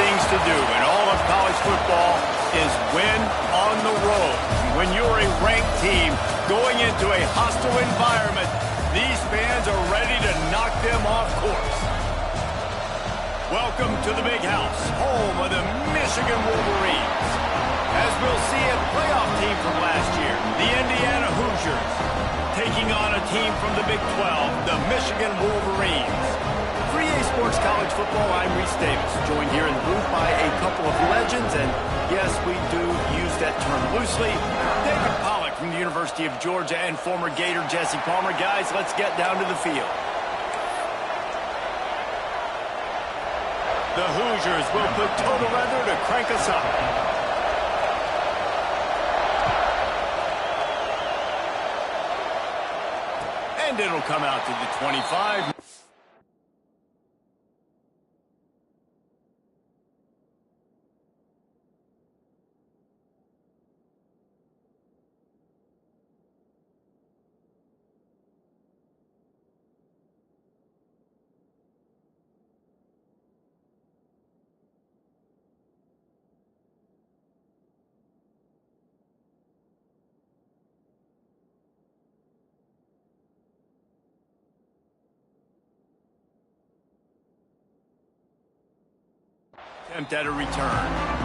things to do in all of college football is win on the road. When you're a ranked team going into a hostile environment, these fans are ready to knock them off course. Welcome to the Big House, home of the Michigan Wolverines. As we'll see, a playoff team from last year, the Indiana Hoosiers, taking on a team from the Big 12, the Michigan Wolverines. For EA Sports College Football, I'm Reese Davis, joined here in the booth by a couple of legends, and yes, we do use that term loosely. David Pollack from the University of Georgia and former Gator Jesse Palmer. Guys, let's get down to the field. The Hoosiers will put total leather to crank us up. And it'll come out to the 25. Attempt at a return.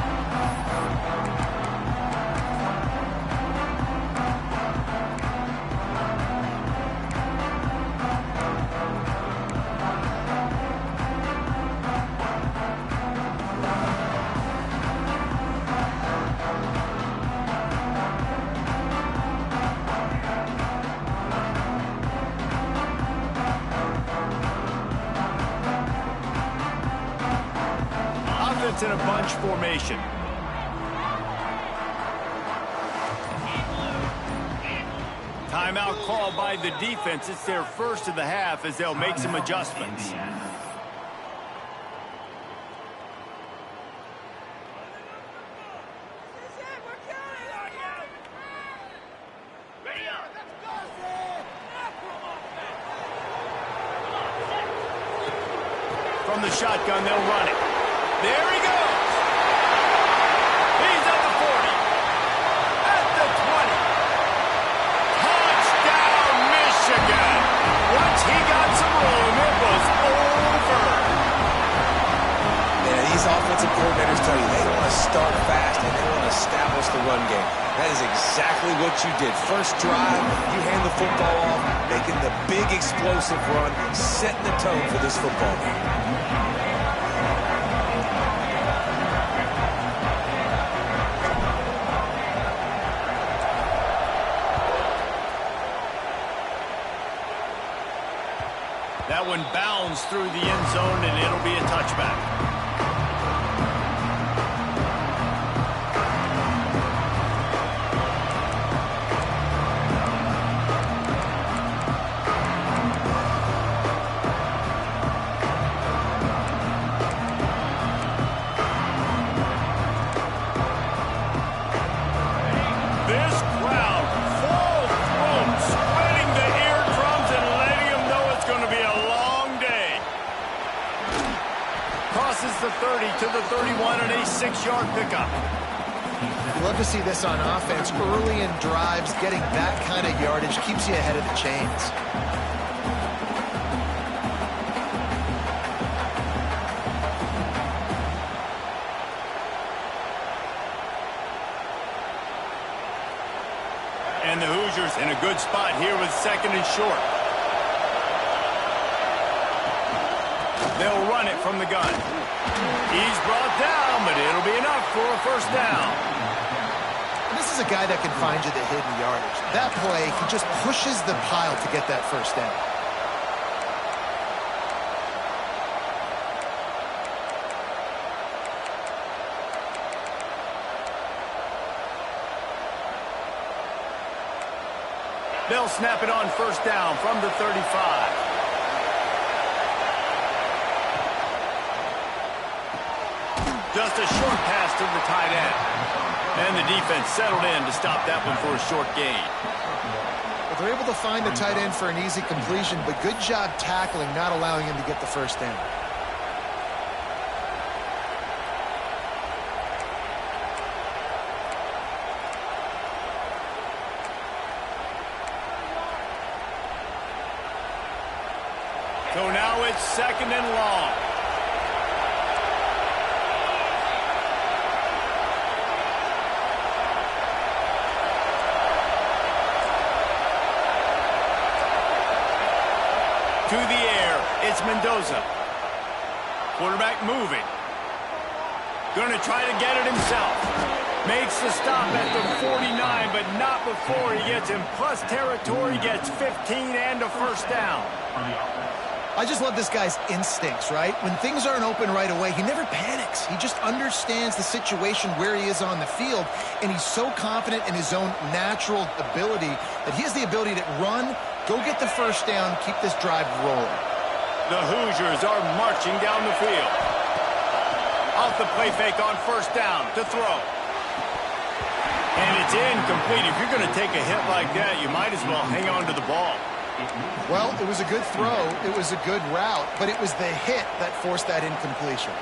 In a bunch formation. Timeout called by the defense. It's their first of the half as they'll make some adjustments. From the shotgun, they'll run it. There he goes. He's at the 40. At the 20. Touchdown, Michigan. Once he got some room, it was over. Yeah, these offensive coordinators tell you they want to start fast and they want to establish the run game. That is exactly what you did. First drive, you hand the football off, making the big explosive run, setting the tone for this football game. That one bounds through the end zone, and it'll be a touchback. This crowd, full throat, spreading the eardrums and letting them know it's going to be a long day. Crosses the 30 to the 31 and a 6-yard pickup. You love to see this on offense. Early in drives, getting that kind of yardage keeps you ahead of the chains. And the Hoosiers in a good spot here with 2nd and short. They'll run it from the gun. He's brought down, but it'll be enough for a first down. And this is a guy that can find you the hidden yardage. That play, he just pushes the pile to get that first down. They'll snap it on first down from the 35. Just a short pass to the tight end. And the defense settled in to stop that one for a short gain. Well, they're able to find the tight end for an easy completion, but good job tackling, not allowing him to get the first down. So now it's 2nd and long. To the air, it's Mendoza. Quarterback moving. Going to try to get it himself. Makes the stop at the 49, but not before he gets in plus territory, gets 15 and a first down. I just love this guy's instincts, right? When things aren't open right away, he never panics. He just understands the situation where he is on the field, and he's so confident in his own natural ability that he has the ability to run, go get the first down, keep this drive rolling. The Hoosiers are marching down the field. Off the play fake on first down to throw. And it's incomplete. If you're going to take a hit like that, you might as well hang on to the ball. Well, it was a good throw. It was a good route, but it was the hit that forced that incompletion.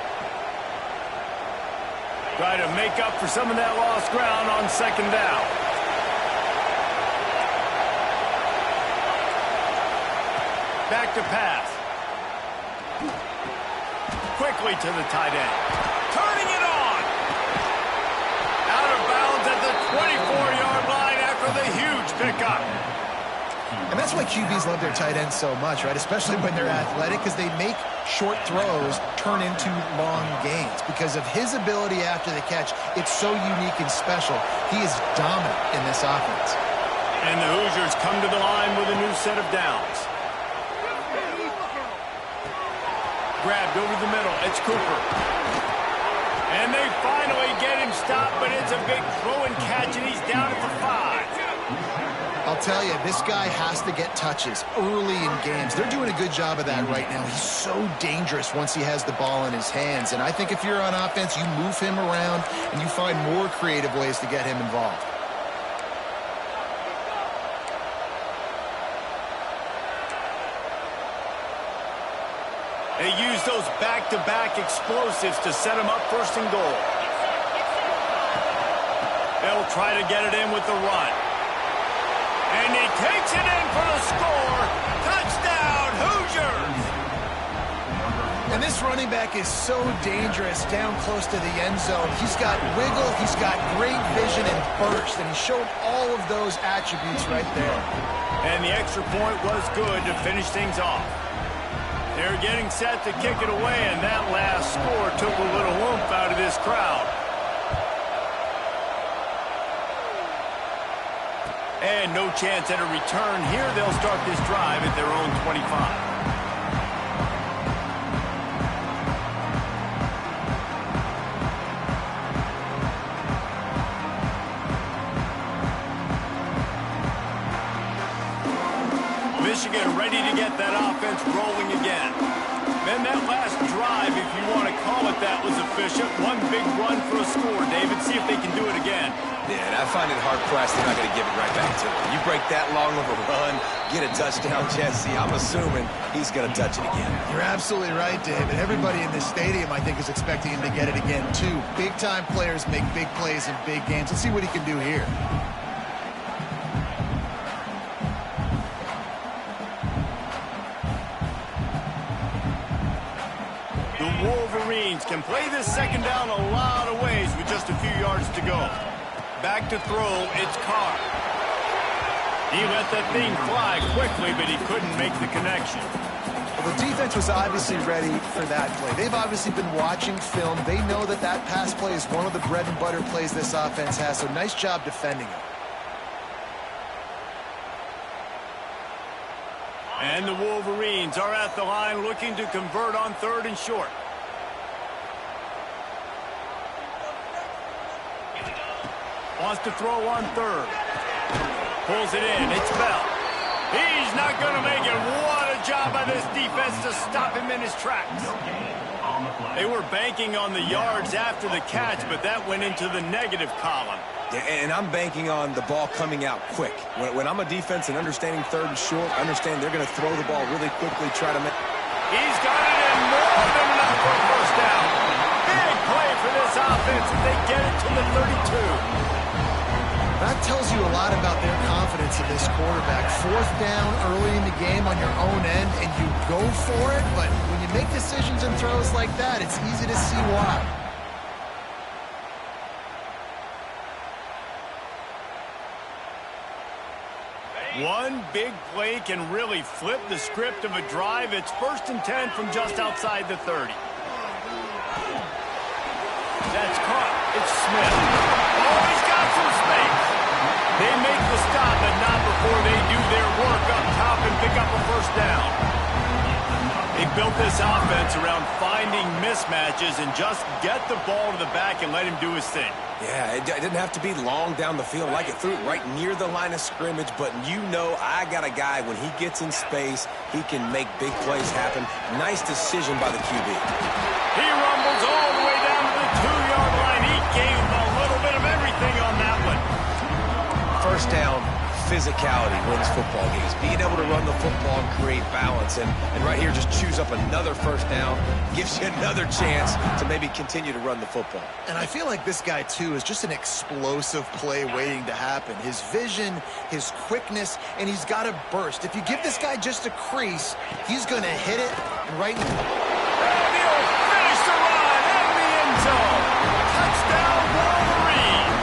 Try to make up for some of that lost ground on 2nd down. Back to pass. Quickly to the tight end. Turning it on. Out of bounds at the 24-yard line after the huge pickup. And that's why QBs love their tight ends so much, right? Especially when they're athletic, because they make short throws turn into long gains. Because of his ability after the catch, it's so unique and special. He is dominant in this offense. And the Hoosiers come to the line with a new set of downs. Grabbed over the middle. It's Cooper. And they finally get him stopped, but it's a big throw and catch, and he's down at the 5. I'll tell you, this guy has to get touches early in games. They're doing a good job of that right now. He's so dangerous once he has the ball in his hands. And I think if you're on offense, you move him around and you find more creative ways to get him involved. They use those back-to-back explosives to set him up 1st and goal. They'll try to get it in with the run. And he takes it in for the score. Touchdown, Hoosiers! And this running back is so dangerous down close to the end zone. He's got wiggle, he's got great vision and burst, and he showed all of those attributes right there. And the extra point was good to finish things off. They're getting set to kick it away, and that last score took a little oomph out of this crowd. And no chance at a return here. They'll start this drive at their own 25. Michigan ready to get that offense rolling again. And that last drive, if you want to call it that, was efficient. One big run for a score, David. See if they can do it again. Yeah, and I find it hard-pressed they're not going to give it right back to him. You break that long of a run, get a touchdown, Jesse, I'm assuming he's going to touch it again. You're absolutely right, David. Everybody in this stadium, I think, is expecting him to get it again, too. Big-time players make big plays in big games. Let's see what he can do here. Wolverines can play this 2nd down a lot of ways with just a few yards to go. Back to throw, it's Carr. He let that thing fly quickly, but he couldn't make the connection. Well, the defense was obviously ready for that play. They've obviously been watching film. They know that that pass play is one of the bread and butter plays this offense has, so nice job defending it. And the Wolverines are at the line looking to convert on 3rd and short. Wants to throw on 3rd. Pulls it in. It's Bell. He's not going to make it. What a job by this defense to stop him in his tracks. They were banking on the yards after the catch, but that went into the negative column. Yeah, and I'm banking on the ball coming out quick. When I'm a defense and understanding 3rd and short, I understand they're going to throw the ball really quickly, try to make... He's got it in more than enough for a first down. Big play for this offense if they get it to the 32. That tells you a lot about their confidence in this quarterback. 4th down early in the game on your own end and you go for it, but when you make decisions and throws like that, it's easy to see why. One big play can really flip the script of a drive. It's 1st and 10 from just outside the 30. That's caught. It's Smith. Oh, he's got some space. They make the stop, but not before they do their work up top and pick up a 1st down. They built this offense around finding mismatches and just get the ball to the back and let him do his thing. Yeah, it didn't have to be long down the field. Like it threw it right near the line of scrimmage, but you know I got a guy, when he gets in space, he can make big plays happen. Nice decision by the QB. He rumbles all the way down to the 2-yard line. He gave him a little bit of everything on that one. 1st down, physicality wins football games. Being able to run the football and create balance. And right here, just choose up another 1st down. Gives you another chance to maybe continue to run the football. And I feel like this guy, too, is just an explosive play waiting to happen. His vision, his quickness, and he's got a burst. If you give this guy just a crease, he's going to hit it right in. And he'll finish the run in the end zone. Touchdown, Wolverine.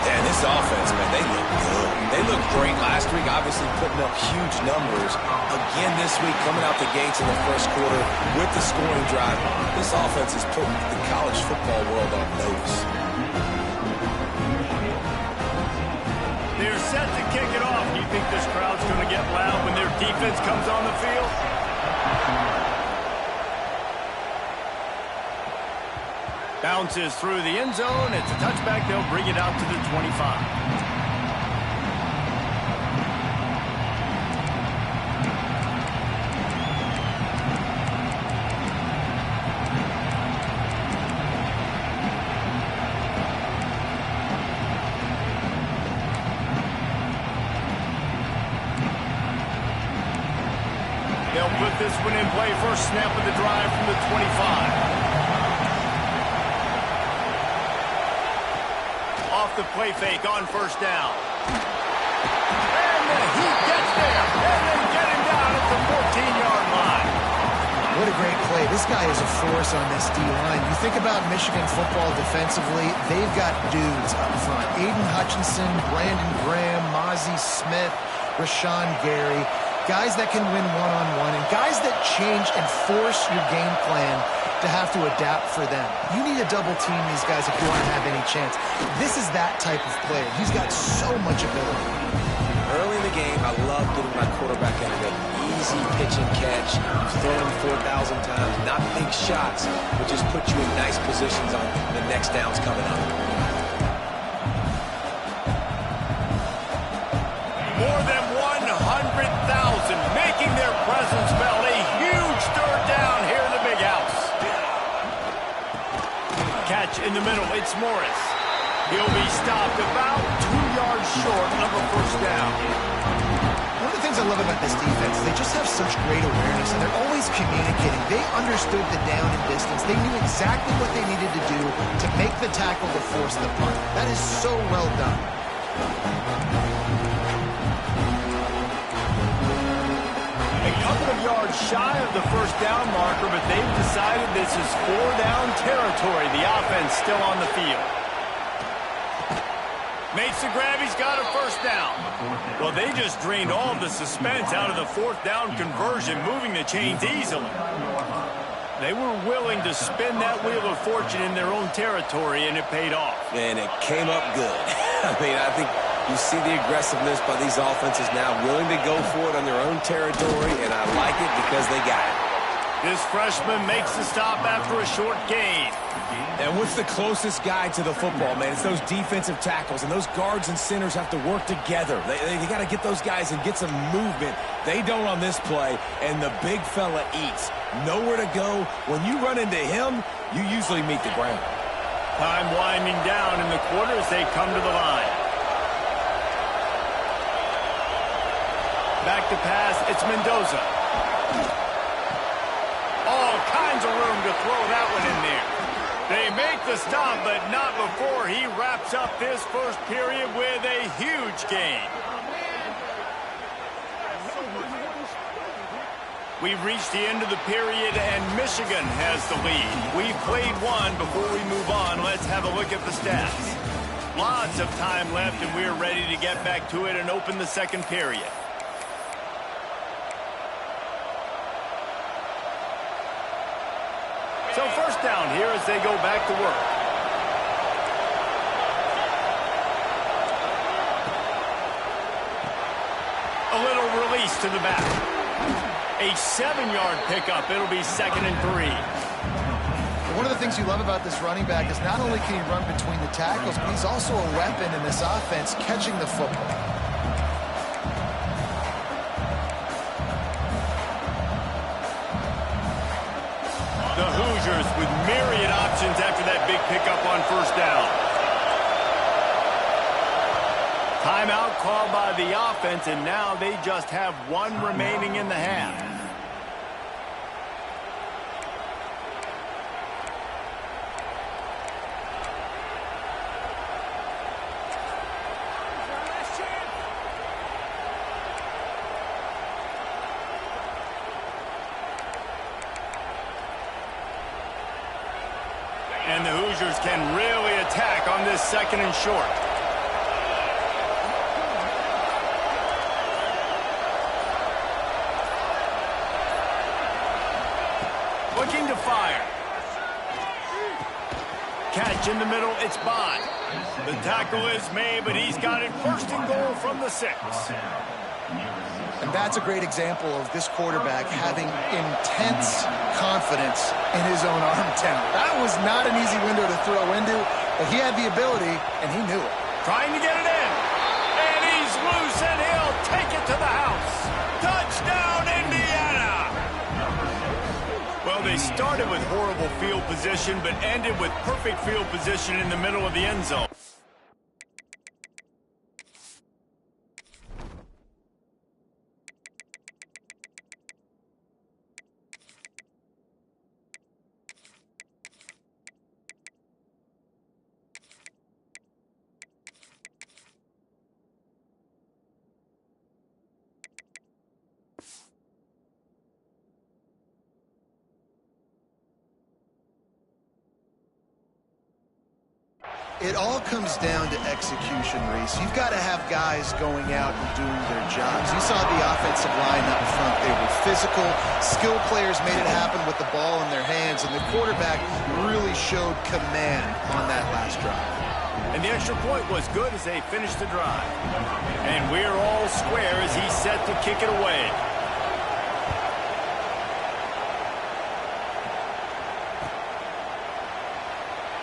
And this offense, man, they look good. They looked great last week, obviously putting up huge numbers. Again this week, coming out the gates in the 1st quarter with the scoring drive. This offense is putting the college football world on notice. They're set to kick it off. Do you think this crowd's going to get loud when their defense comes on the field? Bounces through the end zone. It's a touchback. They'll bring it out to the 25. They'll put this one in play. 1st snap of the drive from the 25. Off the play fake on 1st down. And he gets there. And they get him down at the 14-yard line. What a great play. This guy is a force on this D-line. You think about Michigan football defensively, they've got dudes up front. Aiden Hutchinson, Brandon Graham, Mozzie Smith, Rashawn Gary. Guys that can win one-on-one and guys that change and force your game plan to have to adapt for them. You need to double team these guys if you want to have any chance. This is that type of player. He's got so much ability. Early in the game, I love getting my quarterback in an easy pitch and catch. Throwing 4,000 times, not big shots, but just put you in nice positions on the next downs coming up. More than 100,000 making their presence felt. A huge 3rd down here in the big house. Catch in the middle. It's Morris. He'll be stopped about 2 yards short of a 1st down. One of the things I love about this defense, they just have such great awareness, and they're always communicating. They understood the down and distance. They knew exactly what they needed to do to make the tackle to force the punt. That is so well done. A couple of yards shy of the 1st down marker, but they've decided this is 4-down territory. The offense still on the field. Makes the grab. He's got a 1st down. Well, they just drained all of the suspense out of the 4th down conversion, moving the chains easily. They were willing to spin that wheel of fortune in their own territory, and it paid off. And it came up good. I mean, I think you see the aggressiveness by these offenses now, willing to go for it on their own territory, and I like it because they got it. This freshman makes the stop after a short gain. And what's the closest guy to the football, man? It's those defensive tackles, and those guards and centers have to work together. They got to get those guys and get some movement. They don't on this play, and the big fella eats. Nowhere to go. When you run into him, you usually meet the ground. Time winding down in the quarter as they come to the line. Back to pass, it's Mendoza. All kinds of room to throw that one in there. They make the stop, but not before he wraps up this first period with a huge gain. We've reached the end of the period, and Michigan has the lead. We've played one. Before we move on, let's have a look at the stats. Lots of time left, and we're ready to get back to it and open the second period. So first down here as they go back to work. A little release to the back. A 7-yard pickup. It'll be 2nd and 3. One of the things you love about this running back is not only can he run between the tackles, but he's also a weapon in this offense catching the football. The Hoosiers with myriad options after that big pickup on first down. Timeout called by the offense, and now they just have one remaining in the half. And the Hoosiers can really attack on this 2nd and short. Looking to fire. Catch in the middle, it's Bond. The tackle is made, but he's got it 1st and goal from the 6. And that's a great example of this quarterback having intense confidence in his own arm talent. That was not an easy window to throw into, but he had the ability, and he knew it. Trying to get it in. And he's loose, and he'll take it to the house. Touchdown, Indiana! Well, they started with horrible field position, but ended with perfect field position in the middle of the end zone. It all comes down to execution, Reese. You've got to have guys going out and doing their jobs. You saw the offensive line up front. They were physical. Skill players made it happen with the ball in their hands, and the quarterback really showed command on that last drive. And the extra point was good as they finished the drive. And we're all square as he's set to kick it away.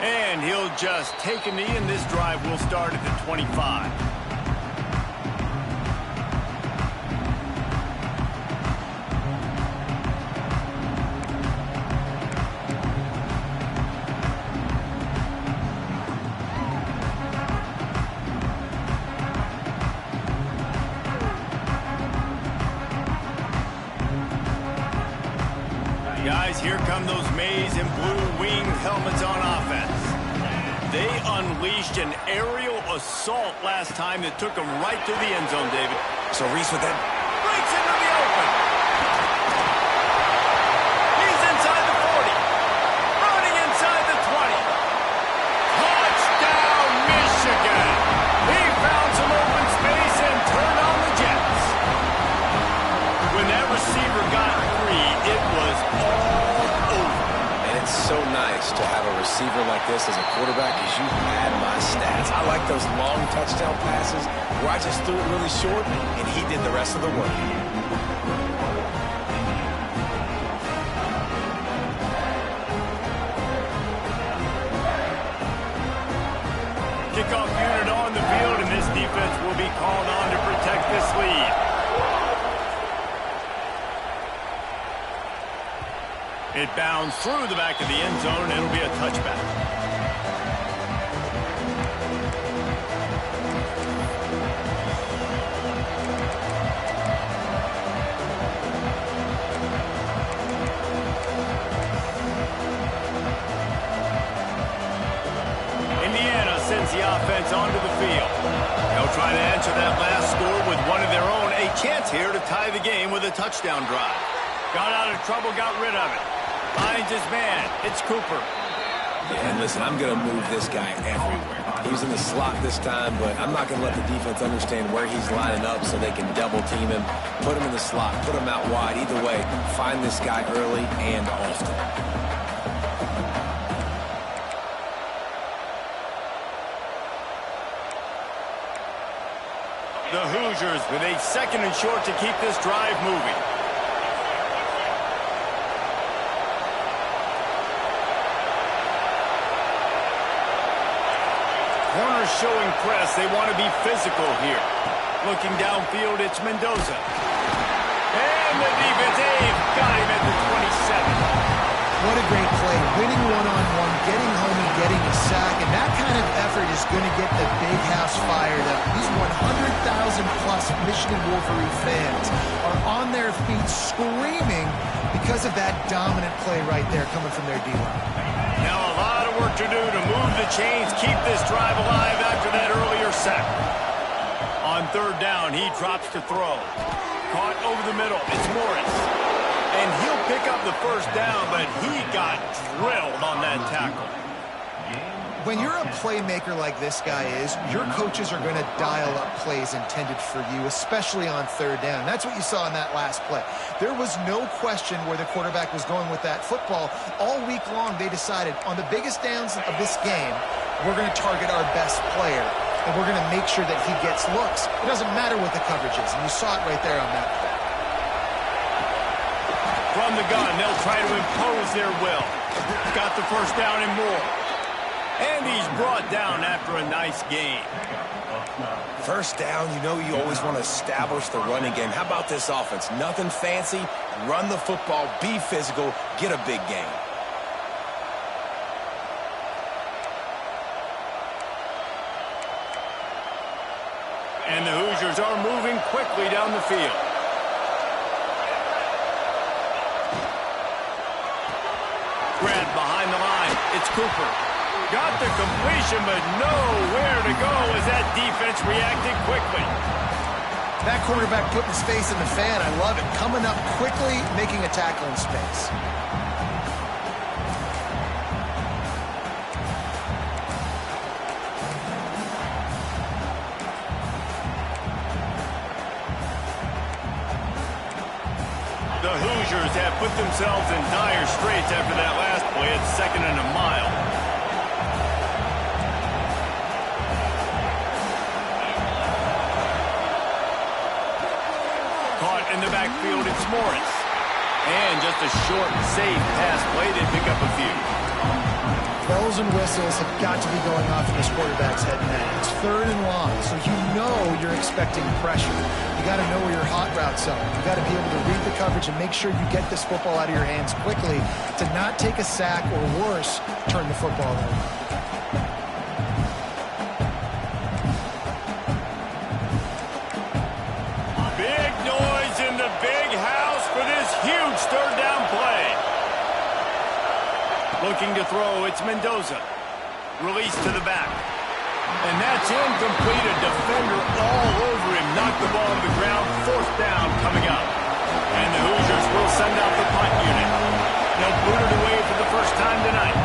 And he'll just take a knee, and this drive will start at the 25. Guys, here come those maize and blue winged helmets on offense. They unleashed an aerial assault last time that took them right to the end zone, David. So Reese with that. Breaks into the open. He's inside the 40. Running inside the 20. Touchdown, Michigan. He found some open space and turned on the Jets. When that receiver got free, it was all over. And it's so nice to have a receiver like this as a quarterback, because you had my stats. I like those long touchdown passes where I just threw it really short and he did the rest of the work. Kickoff unit on the field, and this defense will be called on to protect this lead. It bounds through the back of the end zone, and it'll be a touchback. Indiana sends the offense onto the field. They'll try to answer that last score with one of their own. A chance here to tie the game with a touchdown drive. Got out of trouble, got rid of it. Finds his man. It's Cooper. Yeah, and listen, I'm going to move this guy everywhere. He was in the slot this time, but I'm not going to let the defense understand where he's lining up so they can double team him. Put him in the slot, put him out wide. Either way, find this guy early and often. The Hoosiers with a 2nd and short to keep this drive moving. Corners showing press. They want to be physical here. Looking downfield, it's Mendoza. And the defense got him at the 27. What a great play. Winning one-on-one, getting home and getting a sack. And that kind of effort is going to get the big house fired up. These 100,000-plus Michigan Wolverine fans are on their feet screaming because of that dominant play right there coming from their D-line. Now a lot of work to do to move the chains, keep this drive alive after that earlier sack. On 3rd down, he drops to throw. Caught over the middle. It's Morris. And he'll pick up the 1st down, but he got drilled on that tackle. When you're a playmaker like this guy is, your coaches are going to dial up plays intended for you, especially on 3rd down. That's what you saw in that last play. There was no question where the quarterback was going with that football. All week long, they decided on the biggest downs of this game, we're going to target our best player, and we're going to make sure that he gets looks. It doesn't matter what the coverage is, and you saw it right there on that play. From the gun, they'll try to impose their will. Got the 1st down and more. And he's brought down after a nice gain. 1st down, you know you always want to establish the running game. How about this offense? Nothing fancy. Run the football, be physical, get a big gain. And the Hoosiers are moving quickly down the field. Grab behind the line. It's Cooper. Got the completion, but nowhere to go as that defense reacted quickly. That quarterback putting his face in the fan, I love it. Coming up quickly, making a tackle in space. The Hoosiers have put themselves in dire straits after that last play at 2nd and a mile. Caught in the backfield, it's Morris. And just a short, safe pass play to pick up a few. Bells and whistles have got to be going off in this quarterback's head now. It's 3rd and long, so you know you're expecting pressure. You got to know where your hot routes are. You got to be able to read the coverage and make sure you get this football out of your hands quickly to not take a sack or worse, turn the football over. Big noise in the big house for this huge 3rd down play. Looking to throw, it's Mendoza. Release to the back. And that's incomplete. A defender all over him. Knocked the ball on the ground. 4th down coming up. And the Hoosiers will send out the punt unit. They'll boot it away for the 1st time tonight.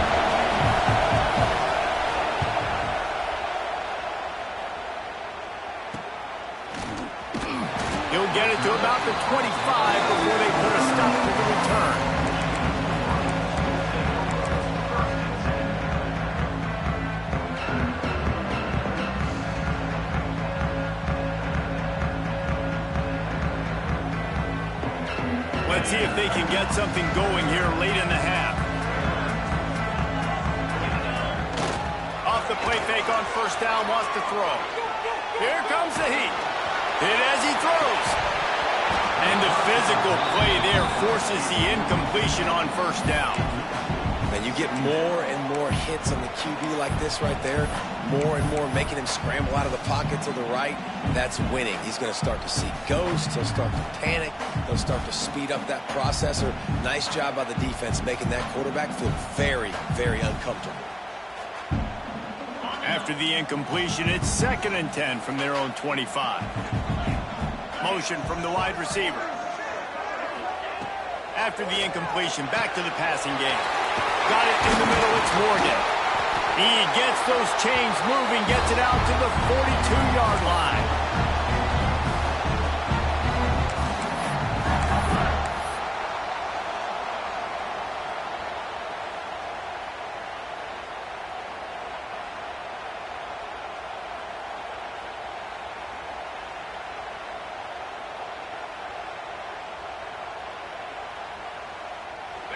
He'll get it to about the 25 before they put a stop to the return. Let's see if they can get something going here late in the half. Off the play fake on 1st down, wants to throw. Here comes the heat. Hit as he throws. And the physical play there forces the incompletion on 1st down. And you get more and more hits on the QB like this right there. More and more making him scramble out of the pocket to the right. That's winning. He's going to start to see ghosts. He'll start to panic. He'll start to speed up that processor. Nice job by the defense making that quarterback feel very, very uncomfortable. After the incompletion, it's 2nd and 10 from their own 25. Motion from the wide receiver. After the incompletion, back to the passing game. Got it in the middle, it's Morgan. He gets those chains moving, gets it out to the 42-yard line.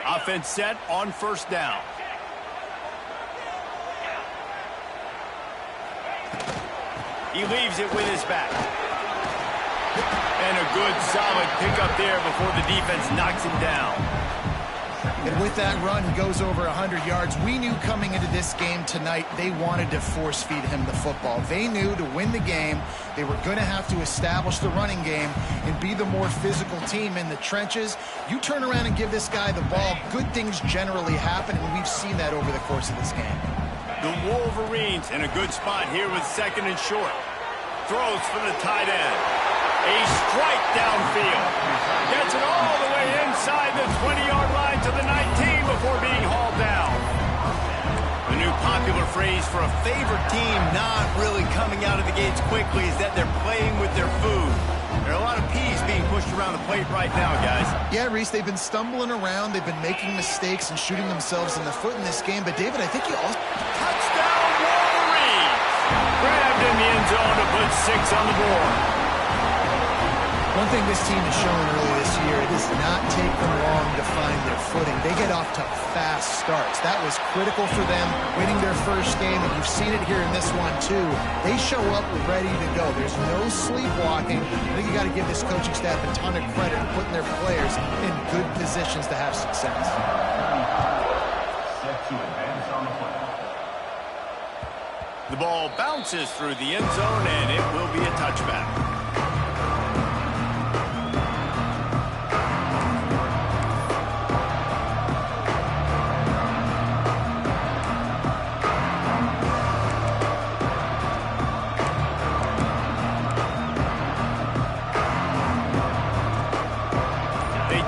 Offense set on first down. He leaves it with his back. And a good solid pickup there before the defense knocks him down. And with that run, he goes over 100 yards. We knew coming into this game tonight, they wanted to force feed him the football. They knew to win the game, they were going to have to establish the running game and be the more physical team in the trenches. You turn around and give this guy the ball, good things generally happen, and we've seen that over the course of this game. The Wolverines in a good spot here with second and short. Throws for the tight end. A strike downfield. Gets it all the way inside the 20-yard line to the 19 before being hauled down. The new popular phrase for a favored team not really coming out of the gates quickly is that they're playing with their food. There are a lot of peas being pushed around the plate right now, guys. Yeah, Reese, they've been stumbling around. They've been making mistakes and shooting themselves in the foot in this game. But, David, I think you also... Touchdown, Wolverines! Grabbed in the end zone to put 6 on the board. One thing this team has shown early this year, it does not take them long to find their footing. They get off to fast starts. That was critical for them, winning their first game, and you've seen it here in this one, too. They show up ready to go. There's no sleepwalking. I think you got to give this coaching staff a ton of credit for putting their players in good positions to have success. The ball bounces through the end zone, and it will be a touchback.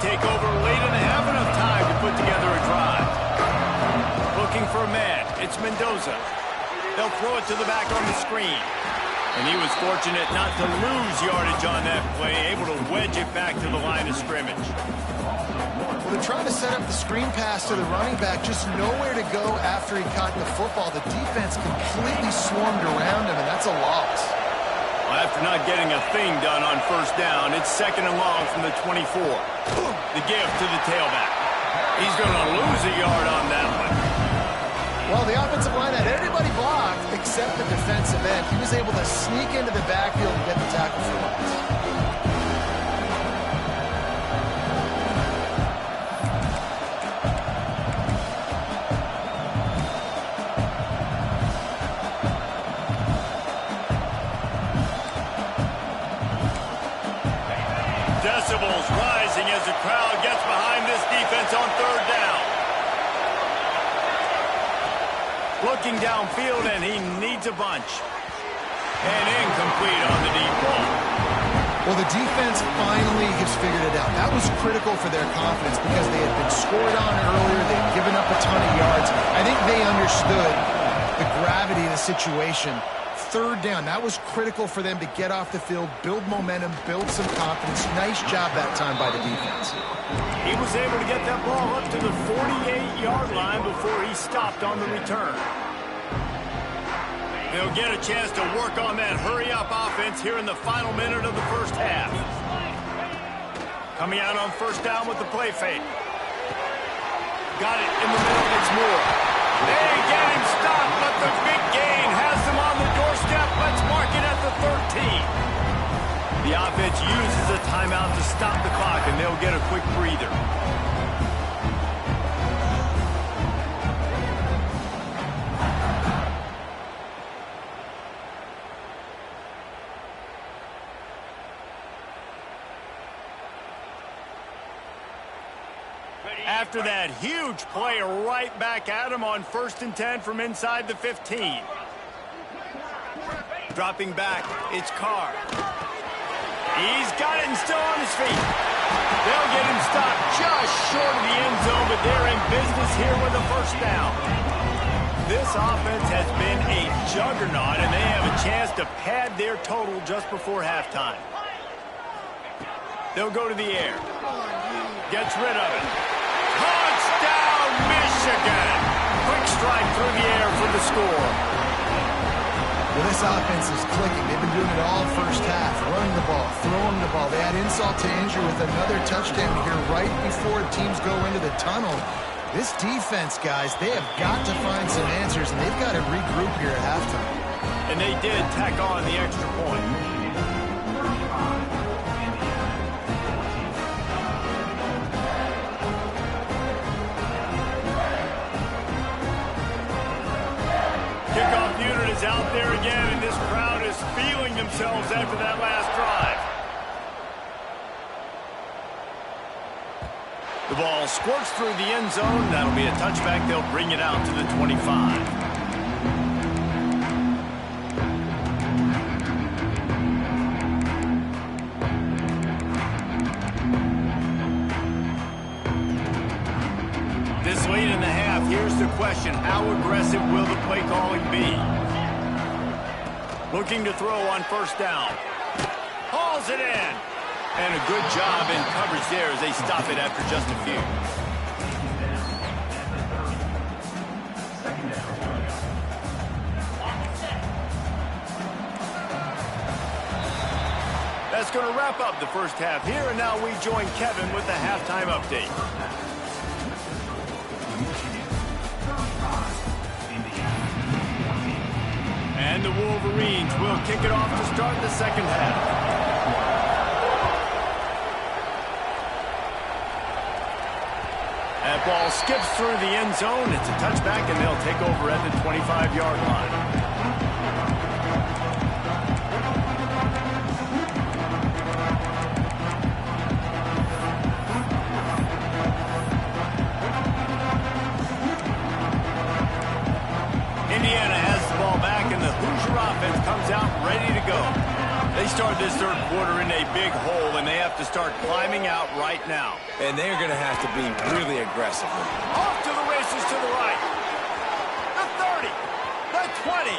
Take over late in the half, enough time to put together a drive. Looking for a man. It's Mendoza. They'll throw it to the back on the screen. And he was fortunate not to lose yardage on that play, able to wedge it back to the line of scrimmage. Well, they're trying to set up the screen pass to the running back, just nowhere to go after he caught the football. The defense completely swarmed around him, and that's a loss. Well, after not getting a thing done on first down, it's second and long from the 24. The give to the tailback. He's going to lose a yard on that one. Well, the offensive line had everybody blocked except the defensive end. He was able to sneak into the backfield and get the tackle for loss. Decibels rising as the crowd gets behind this defense on third down. Looking downfield, and he needs a bunch. And incomplete on the deep ball. Well, the defense finally has figured it out. That was critical for their confidence because they had been scored on earlier. They had given up a ton of yards. I think they understood the gravity of the situation. Third down, that was critical for them to get off the field, build momentum, build some confidence. Nice job that time by the defense. He was able to get that ball up to the 48-yard line before he stopped on the return. They'll get a chance to work on that hurry-up offense here in the final minute of the first half. Coming out on first down with the play fake. Got it in the middle, it's Moore. They get him stopped, but the big gain has them on the doorstep. Let's mark it at the 13. The offense uses a timeout to stop the clock, and they'll get a quick breather. After that huge play, right back at him on 1st and 10 from inside the 15. Dropping back, it's Carr. He's got it and still on his feet. They'll get him stopped just short of the end zone, but they're in business here with a first down. This offense has been a juggernaut, and they have a chance to pad their total just before halftime. They'll go to the air. Gets rid of it. Touchdown, Michigan! Quick strike through the air for the score. Well, this offense is clicking. They've been doing it all first half. Running the ball, throwing the ball. They add insult to injury with another touchdown here right before teams go into the tunnel. This defense, guys, they have got to find some answers, and they've got to regroup here at halftime. And they did tack on the extra point. Kickoff unit is out there again, and this crowd is feeling themselves after that last drive. The ball squirts through the end zone. That'll be a touchback. They'll bring it out to the 25. This late in the half, here's the question. How aggressive will the play calling be? Looking to throw on first down. Hauls it in. And a good job in coverage there as they stop it after just a few. That's going to wrap up the first half here, and now we join Kevin with the halftime update. And the Wolverines will kick it off to start the second half. That ball skips through the end zone. It's a touchback, and they'll take over at the 25-yard line. Indiana has the ball back, and the Hoosier offense comes out ready to go. They start this third quarter in a big hole, and they have to start climbing out right now. And they're going to have to be really aggressive. Off to the races to the right. The 30. The 20.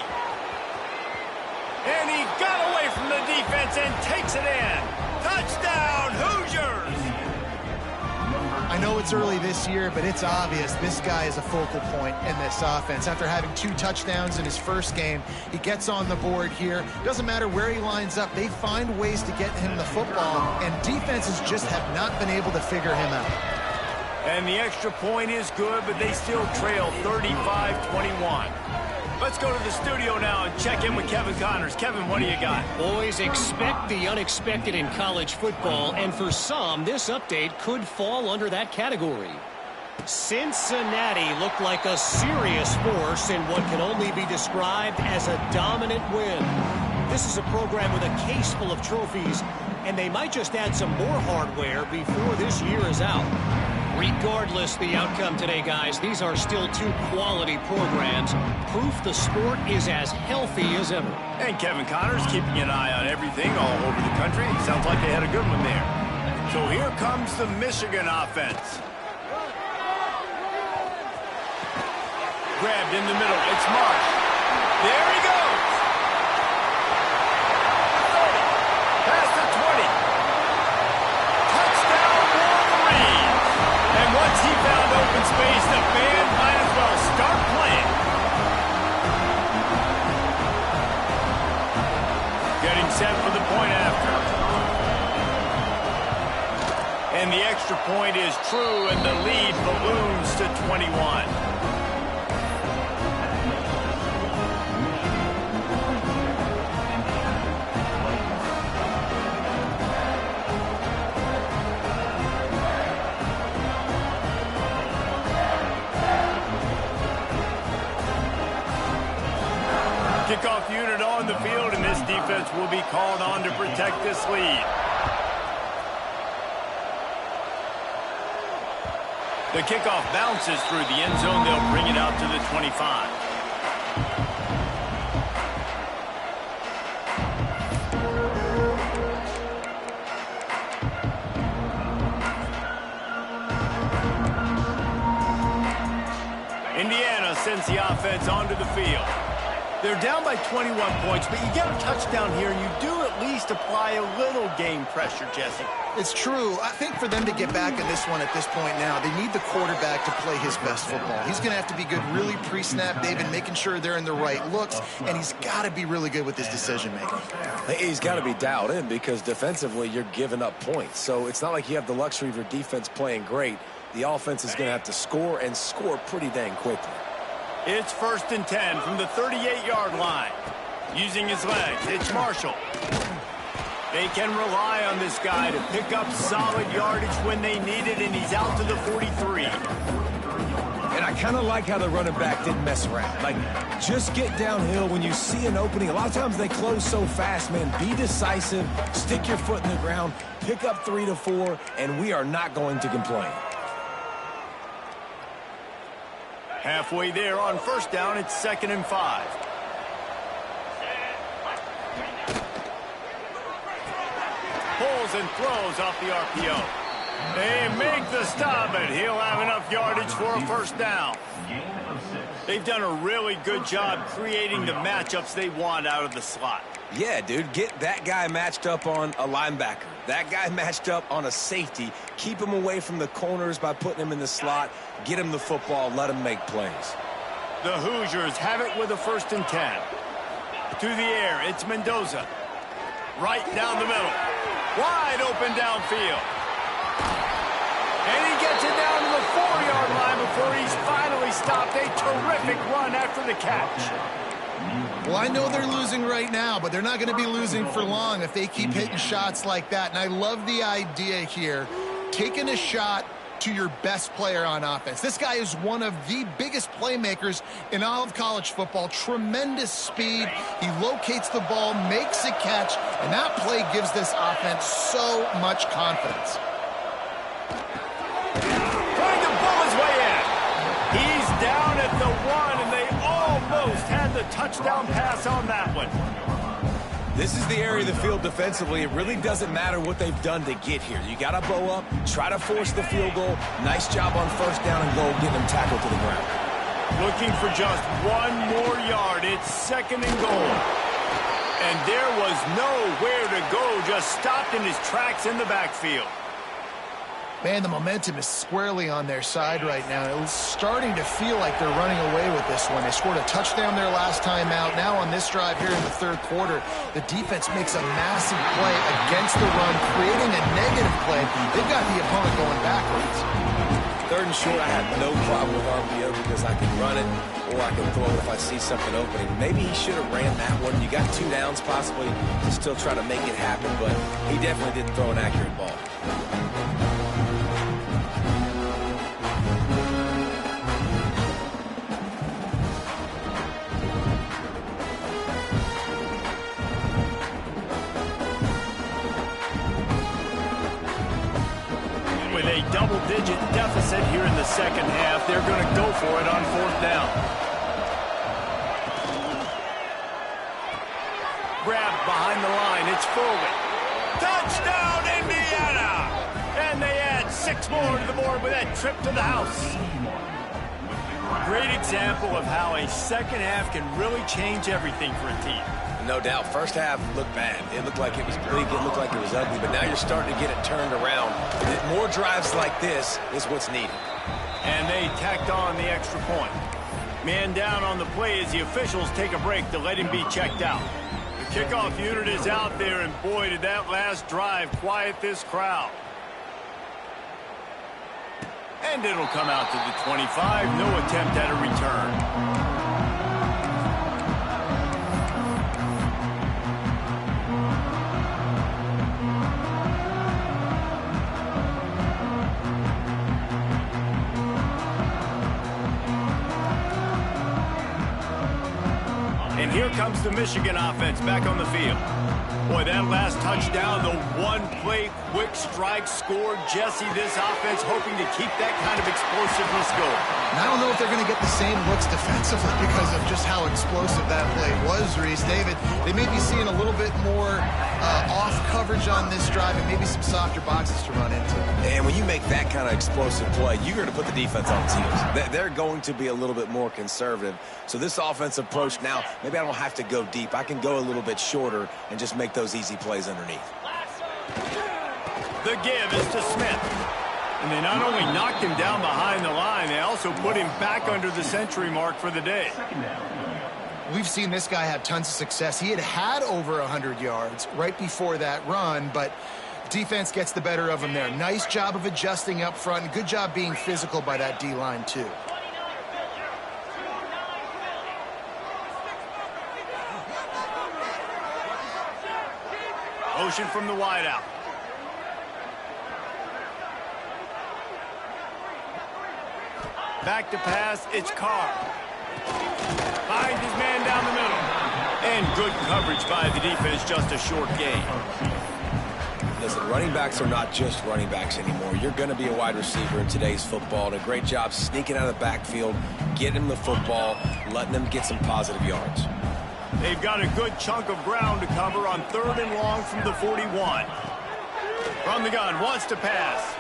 And he got away from the defense and takes it in. Touchdown, Hoosiers! I know it's early this year, but it's obvious this guy is a focal point in this offense. After having 2 touchdowns in his first game, he gets on the board here. Doesn't matter where he lines up, they find ways to get him the football, and defenses just have not been able to figure him out. And the extra point is good, but they still trail 35-21. Let's go to the studio now and check in with Kevin Connors. Kevin, what do you got? Boys, expect the unexpected in college football, and for some, this update could fall under that category. Cincinnati looked like a serious force in what can only be described as a dominant win. This is a program with a case full of trophies, and they might just add some more hardware before this year is out. Regardless the outcome today, guys, these are still 2 quality programs. Proof the sport is as healthy as ever. And Kevin Connors keeping an eye on everything all over the country. Sounds like they had a good one there. So here comes the Michigan offense. Grabbed in the middle. It's Marsh. There he goes. 30. Past the 20. Touchdown, Wolverines. And once he found open space, the band might as well start playing. Getting set for the point after. And the extra point is true, and the lead balloons to 21. Kickoff unit on the field, and this defense will be called on to protect this lead. The kickoff bounces through the end zone. They'll bring it out to the 25. offense onto the field. They're down by 21 points, but you get a touchdown here, and you do at least apply a little game pressure, Jesse. It's true. I think for them to get back in this one at this point now, they need the quarterback to play his best football. He's going to have to be good really pre-snap, David, making sure they're in the right looks, and he's got to be really good with his decision-making. He's got to be dialed in because defensively you're giving up points. So it's not like you have the luxury of your defense playing great. The offense is going to have to score and score pretty dang quickly. It's 1st and 10 from the 38-yard line. Using his legs, it's Marshall. They can rely on this guy to pick up solid yardage when they need it, and he's out to the 43. And I kind of like how the running back didn't mess around. Like, just get downhill when you see an opening. A lot of times they close so fast, man. Be decisive, stick your foot in the ground, pick up 3 to 4, and we are not going to complain. Halfway there on 1st down, it's 2nd and 5. Pulls and throws off the RPO. They make the stop, and he'll have enough yardage for a 1st down. They've done a really good job creating the matchups they want out of the slot. Yeah, dude, get that guy matched up on a linebacker. That guy matched up on a safety. Keep him away from the corners by putting him in the slot. Get him the football. Let him make plays. The Hoosiers have it with a 1st and 10. To the air, it's Mendoza. Right down the middle. Wide open downfield. And he gets it down to the 4-yard line before he's finally stopped. A terrific run after the catch. Well, I know they're losing right now, but they're not going to be losing for long if they keep hitting shots like that. And I love the idea here, taking a shot to your best player on offense. This guy is one of the biggest playmakers in all of college football. Tremendous speed. He locates the ball, makes a catch, and that play gives this offense so much confidence. Trying to pull his way in. He's down at the 1, and they almost had the touchdown pass on that one. This is the area of the field defensively. It really doesn't matter what they've done to get here. You got to bow up, try to force the field goal. Nice job on 1st down and goal, getting them tackled to the ground. Looking for just 1 more yard. It's 2nd and goal. And there was nowhere to go, just stopped in his tracks in the backfield. Man, the momentum is squarely on their side right now. It's starting to feel like they're running away with this one. They scored a touchdown their last time out. Now on this drive here in the 3rd quarter, the defense makes a massive play against the run, creating a negative play. They've got the opponent going backwards. 3rd and short, I have no problem with RPO because I can run it or I can throw it if I see something opening. Maybe he should have ran that one. You got 2 downs possibly to still try to make it happen, but he definitely didn't throw an accurate ball. With a double-digit deficit here in the 2nd half, they're going to go for it on 4th down. Grabbed behind the line, it's Foley. Touchdown, Indiana! And they add 6 more to the board with that trip to the house. Great example of how a 2nd half can really change everything for a team. No doubt. 1st half looked bad. It looked like it was bleak. It looked like it was ugly. But now you're starting to get it turned around. More drives like this is what's needed. And they tacked on the extra point. Man down on the play as the officials take a break to let him be checked out. The kickoff unit is out there, and boy, did that last drive quiet this crowd. And it'll come out to the 25. No attempt at a return. And here comes the Michigan offense back on the field. Boy, that last touchdown, the one-play quick strike scored. Jesse, this offense hoping to keep that kind of explosiveness going. And I don't know if they're going to get the same looks defensively because of just how explosive that play was, Reese. David, they may be seeing a little bit more off coverage on this drive and maybe some softer boxes to run into. And when you make that kind of explosive play, you're going to put the defense on its heels. They're going to be a little bit more conservative. So this offensive approach now, maybe I don't have to go deep. I can go a little bit shorter and just make those easy plays underneath. The give is to Smith. And they not only knocked him down behind the line, they also put him back under the century mark for the day. We've seen this guy have tons of success. He had over 100 yards right before that run, but defense gets the better of him there. Nice job of adjusting up front, and good job being physical by that D-line too. Motion from the wideout. Back to pass, it's Carr. Finds his man down the middle. And good coverage by the defense, just a short gain. Listen, running backs are not just running backs anymore. You're going to be a wide receiver in today's football. And a great job sneaking out of the backfield, getting him the football, letting them get some positive yards. They've got a good chunk of ground to cover on 3rd and long from the 41. From the gun, wants to pass.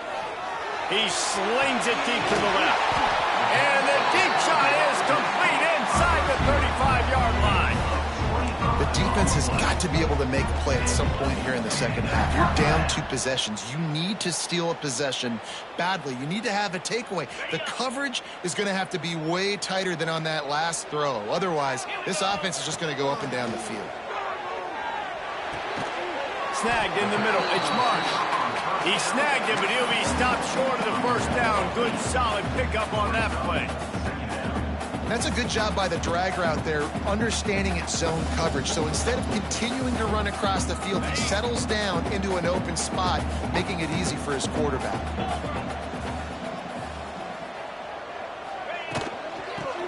He slings it deep to the left. And the deep shot is complete inside the 35-yard line. The defense has got to be able to make a play at some point here in the second half. You're down 2 possessions. You need to steal a possession badly. You need to have a takeaway. The coverage is going to have to be way tighter than on that last throw. Otherwise, this offense is just going to go up and down the field. Snagged in the middle. It's Marsh. He snagged it, but he'll be stopped short of the first down. Good, solid pickup on that play. That's a good job by the drag route there, understanding its zone coverage. So instead of continuing to run across the field, he settles down into an open spot, making it easy for his quarterback.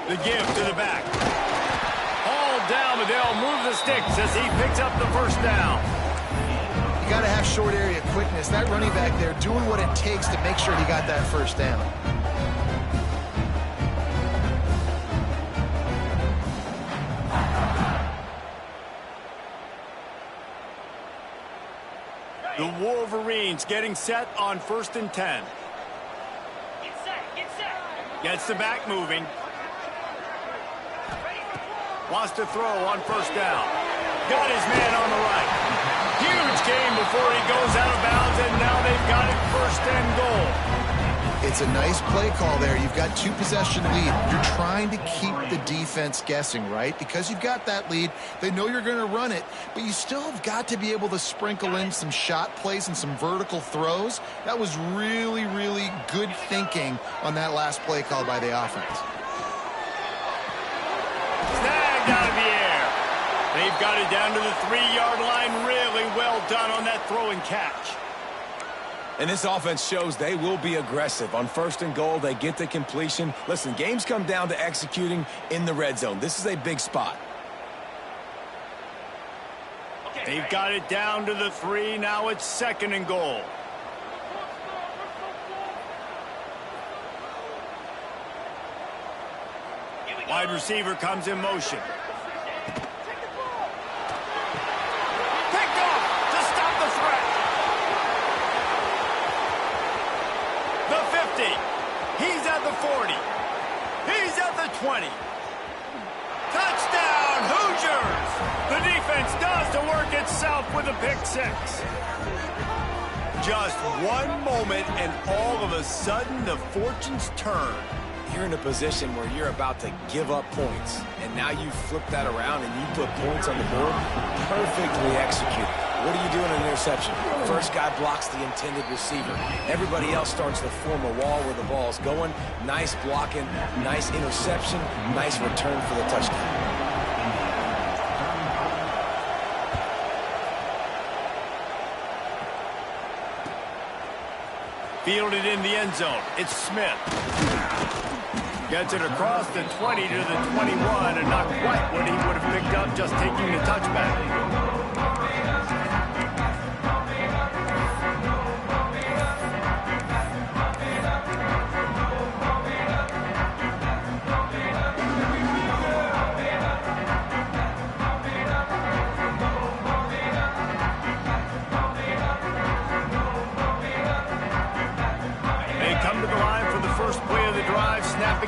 The give to the back. Hauled down, but they'll move the sticks as he picks up the first down. You got to have short area quickness. That running back there doing what it takes to make sure he got that first down. The Wolverines getting set on 1st and 10. Get set. Gets the back moving. Wants to throw on 1st down. Got his man on the right. Huge gain before he goes out of bounds, and now they've got it 1st and goal. It's a nice play call there. You've got 2-possession lead. You're trying to keep the defense guessing, right? Because you've got that lead, they know you're going to run it, but you still have got to be able to sprinkle in some shot plays and some vertical throws. That was really, really good thinking on that last play call by the offense. Snagged out of the air. They've got it down to the 3-yard line. Really well done on that throw and catch. And this offense shows they will be aggressive. On 1st and goal, they get the completion. Listen, games come down to executing in the red zone. This is a big spot. They've got it down to the 3. Now it's 2nd and goal. Wide receiver comes in motion. Picked off to stop the threat. The 50. He's at the 40. He's at the 20. Touchdown, Hoosiers! The defense does the work itself with a pick 6. Just one moment, and all of a sudden, the fortunes turn. You're in a position where you're about to give up points, and now you flip that around and you put points on the board. Perfectly executed. What do you do in an interception? First guy blocks the intended receiver. Everybody else starts to form a wall where the ball's going. Nice blocking, nice interception, nice return for the touchdown. Fielded in the end zone. It's Smith. Gets it across the 20 to the 21, and not quite what he would have picked up just taking the touchback.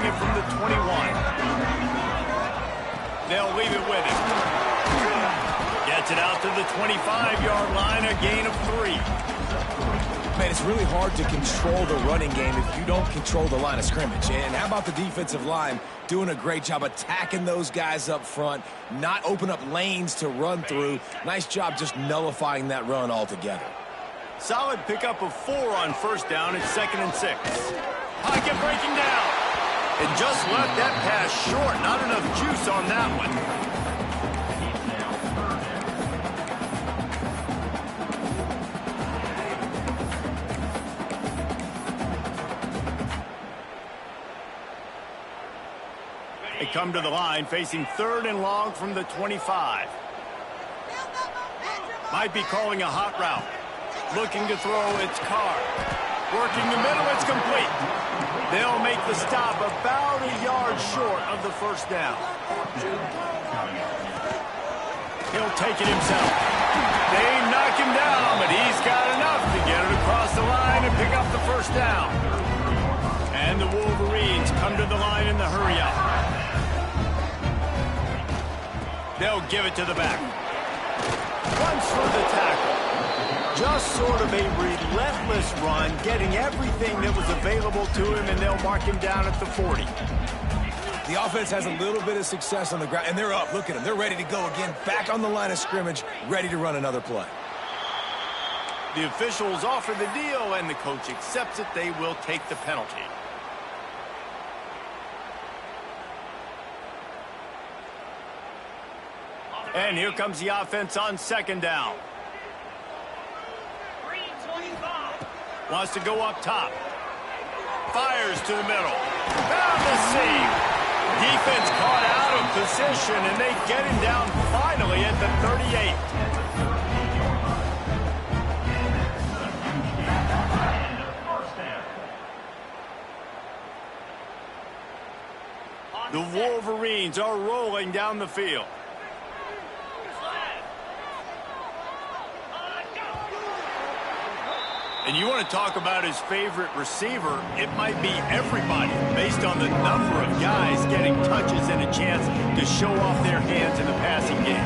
having it from the 21. They'll leave it with him. Gets it out to the 25-yard line, a gain of 3. Man, it's really hard to control the running game if you don't control the line of scrimmage. And how about the defensive line doing a great job attacking those guys up front, not open up lanes to run through. Nice job just nullifying that run altogether. Solid pickup of 4 on first down. It's 2nd and 6. Pocket breaking down. And just left that pass short. Not enough juice on that one. They come to the line facing 3rd and long from the 25. Might be calling a hot route. Looking to throw, it's Carr. Working the middle, it's complete. They'll make the stop about a yard short of the first down. He'll take it himself. They knock him down, but he's got enough to get it across the line and pick up the first down. And the Wolverines come to the line in the hurry-up. They'll give it to the back. Runs for the tackle. Just sort of a relentless run, getting everything that was available to him, and they'll mark him down at the 40. The offense has a little bit of success on the ground, and they're up. Look at them. They're ready to go again, back on the line of scrimmage, ready to run another play. The officials offer the deal, and the coach accepts it. They will take the penalty. And here comes the offense on 2nd down. Wants to go up top. Fires to the middle. Found the seam. Defense caught out of position, and they get him down finally at the 38. The Wolverines are rolling down the field. And you want to talk about his favorite receiver, it might be everybody, based on the number of guys getting touches and a chance to show off their hands in the passing game.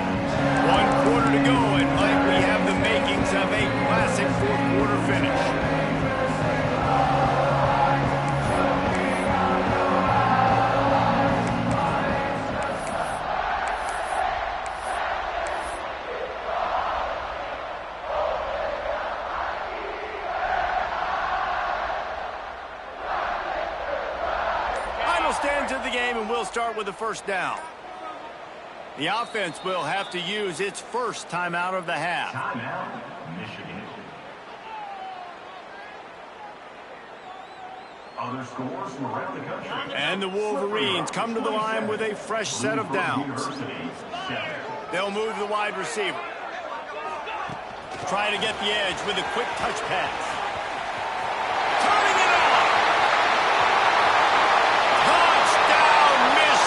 1 quarter to go, and Mike, we have the makings of a classic 4th quarter finish. Of the game, and we'll start with the first down. The offense will have to use its first timeout of the half. Timeout, Michigan. Other scores from around the country. And the Wolverines come to the line with a fresh set of downs. They'll move the wide receiver. Try to get the edge with a quick touch pass.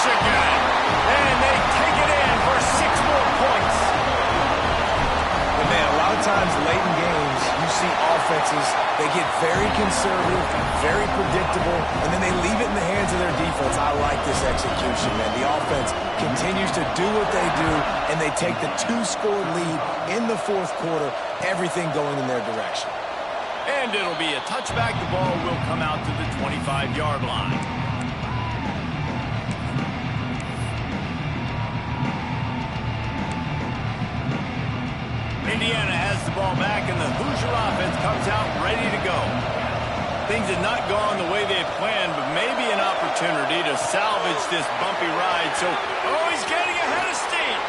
And they take it in for 6 more points. But man, a lot of times late in games, you see offenses, they get very conservative, very predictable, and then they leave it in the hands of their defense. I like this execution, man. The offense continues to do what they do, and they take the 2-score lead in the 4th quarter, everything going in their direction. And it'll be a touchback. The ball will come out to the 25-yard line. Indiana has the ball back, and the Hoosier offense comes out ready to go. Things had not gone the way they had planned, but maybe an opportunity to salvage this bumpy ride. So, he's getting ahead of steam.